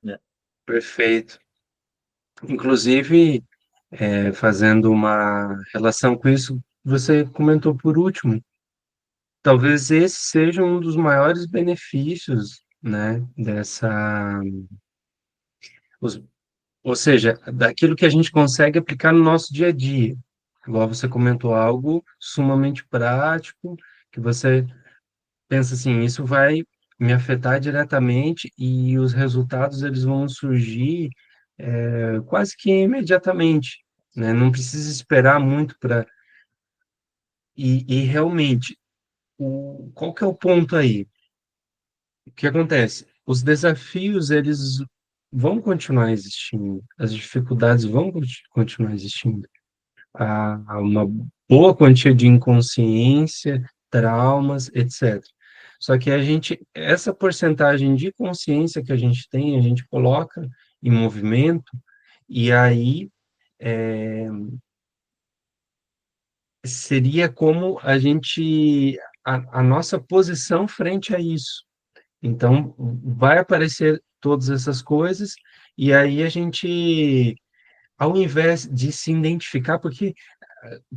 É. Perfeito. Inclusive, fazendo uma relação com isso, você comentou por último, talvez esse seja um dos maiores benefícios, né, os- ou seja, daquilo que a gente consegue aplicar no nosso dia a dia. Igual você comentou, algo sumamente prático, que você pensa assim, isso vai me afetar diretamente e os resultados eles vão surgir quase que imediatamente, né? Não precisa esperar muito para e realmente qual que é o ponto aí? O que acontece? Os desafios eles vão continuar existindo, as dificuldades vão continuar existindo. Há uma boa quantia de inconsciência, traumas, etc. Só que essa porcentagem de consciência que a gente tem, a gente coloca em movimento, e aí seria como a nossa posição frente a isso. Então, vai aparecer todas essas coisas, e aí a gente, ao invés de se identificar, porque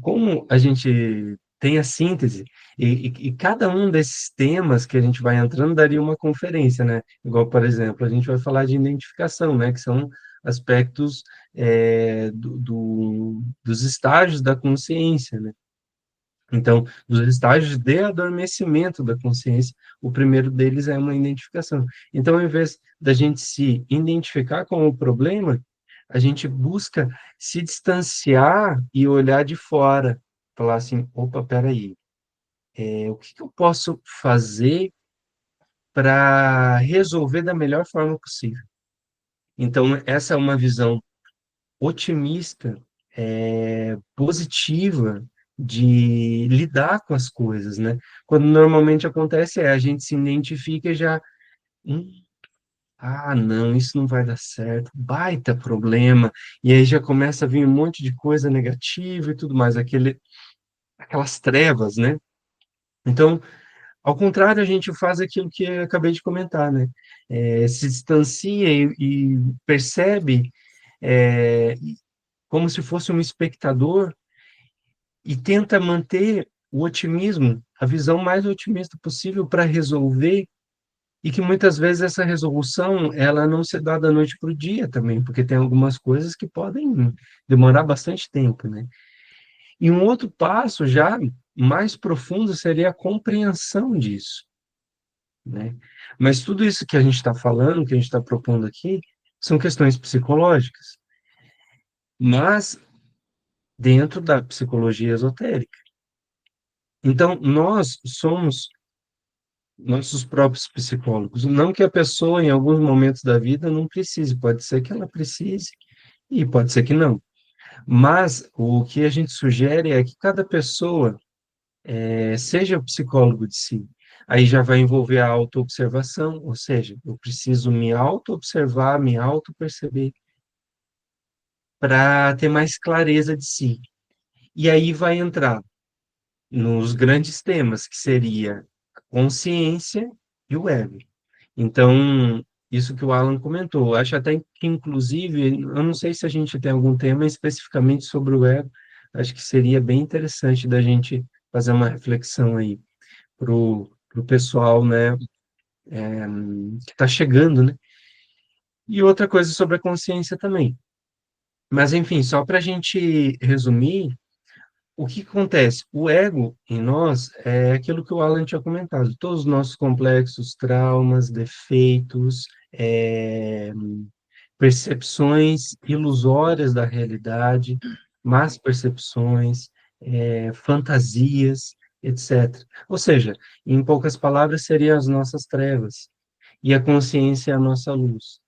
como a gente tem a síntese, e cada um desses temas que a gente vai entrando daria uma conferência, né? Igual, por exemplo, a gente vai falar de identificação, né? Que são aspectos dos estágios da consciência, né? Então, dos estágios de adormecimento da consciência, o primeiro deles é uma identificação. Então, ao invés da gente se identificar com o problema, a gente busca se distanciar e olhar de fora, falar assim, opa, peraí, o que que eu posso fazer para resolver da melhor forma possível? Então, essa é uma visão otimista, positiva de lidar com as coisas, né? Quando normalmente acontece a gente se identifica e já, "Hum, não, isso não vai dar certo, baita problema", e aí já começa a vir um monte de coisa negativa e tudo mais, aquelas trevas, né? Então, ao contrário, a gente faz aquilo que eu acabei de comentar, né? Se distancia e percebe, é, como se fosse um espectador e tenta manter o otimismo, a visão mais otimista possível para resolver, e que muitas vezes essa resolução ela não se dá da noite para o dia também, porque tem algumas coisas que podem demorar bastante tempo, né? E um outro passo já mais profundo seria a compreensão disso, né? Mas tudo isso que a gente está falando, que a gente está propondo aqui, são questões psicológicas, mas dentro da psicologia esotérica. Então, nós somos nossos próprios psicólogos. Não que a pessoa, em alguns momentos da vida, não precise, pode ser que ela precise e pode ser que não. Mas o que a gente sugere é que cada pessoa seja o psicólogo de si. Aí já vai envolver a autoobservação, ou seja, eu preciso me autoobservar, me autoperceber para ter mais clareza de si. E aí vai entrar nos grandes temas, que seria a consciência e o ego. Então, isso que o Alan comentou, acho até que, inclusive, eu não sei se a gente tem algum tema especificamente sobre o ego, acho que seria bem interessante da gente fazer uma reflexão aí pro pessoal, né, que está chegando, né? E outra coisa sobre a consciência também. Mas, enfim, só para a gente resumir, o que acontece? O ego em nós é aquilo que o Alan tinha comentado, todos os nossos complexos, traumas, defeitos, percepções ilusórias da realidade, más percepções, fantasias, etc. Ou seja, em poucas palavras, seriam as nossas trevas, e a consciência é a nossa luz,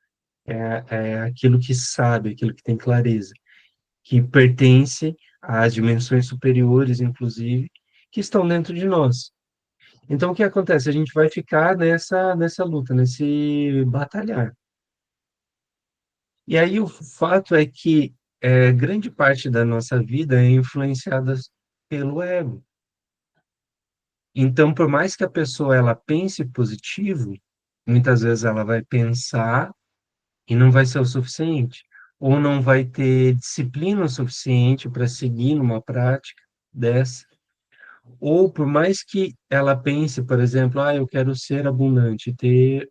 é aquilo que sabe, aquilo que tem clareza, que pertence às dimensões superiores, inclusive, que estão dentro de nós. Então, o que acontece? A gente vai ficar nessa luta, nesse batalhar. E aí o fato é que grande parte da nossa vida é influenciada pelo ego. Então, por mais que a pessoa ela pense positivo, muitas vezes ela vai pensar e não vai ser o suficiente, ou não vai ter disciplina o suficiente para seguir numa prática dessa, ou por mais que ela pense, por exemplo, eu quero ser abundante, ter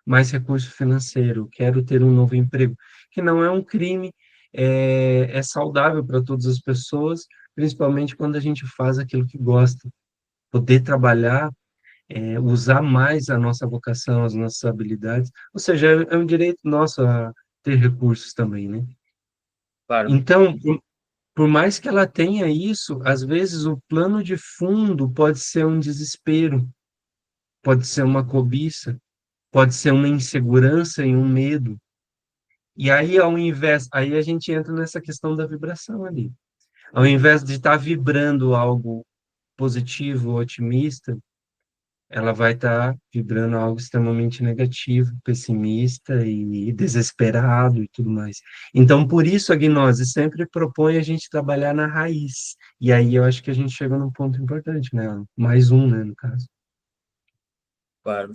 mais recurso financeiro, quero ter um novo emprego, que não é um crime, é saudável para todas as pessoas, principalmente quando a gente faz aquilo que gosta. Poder trabalhar, usar mais a nossa vocação, as nossas habilidades, ou seja, é um direito nosso a ter recursos também, né? Claro, Então, por mais que ela tenha isso, às vezes o plano de fundo pode ser um desespero, pode ser uma cobiça, pode ser uma insegurança e um medo. E aí, ao invés, aí a gente entra nessa questão da vibração ali. Ao invés de estar vibrando algo positivo, otimista, ela vai estar vibrando algo extremamente negativo, pessimista e desesperado e tudo mais. Então, por isso a gnose sempre propõe a gente trabalhar na raiz. E aí eu acho que a gente chega num ponto importante, né? Mais um, né, no caso. claro.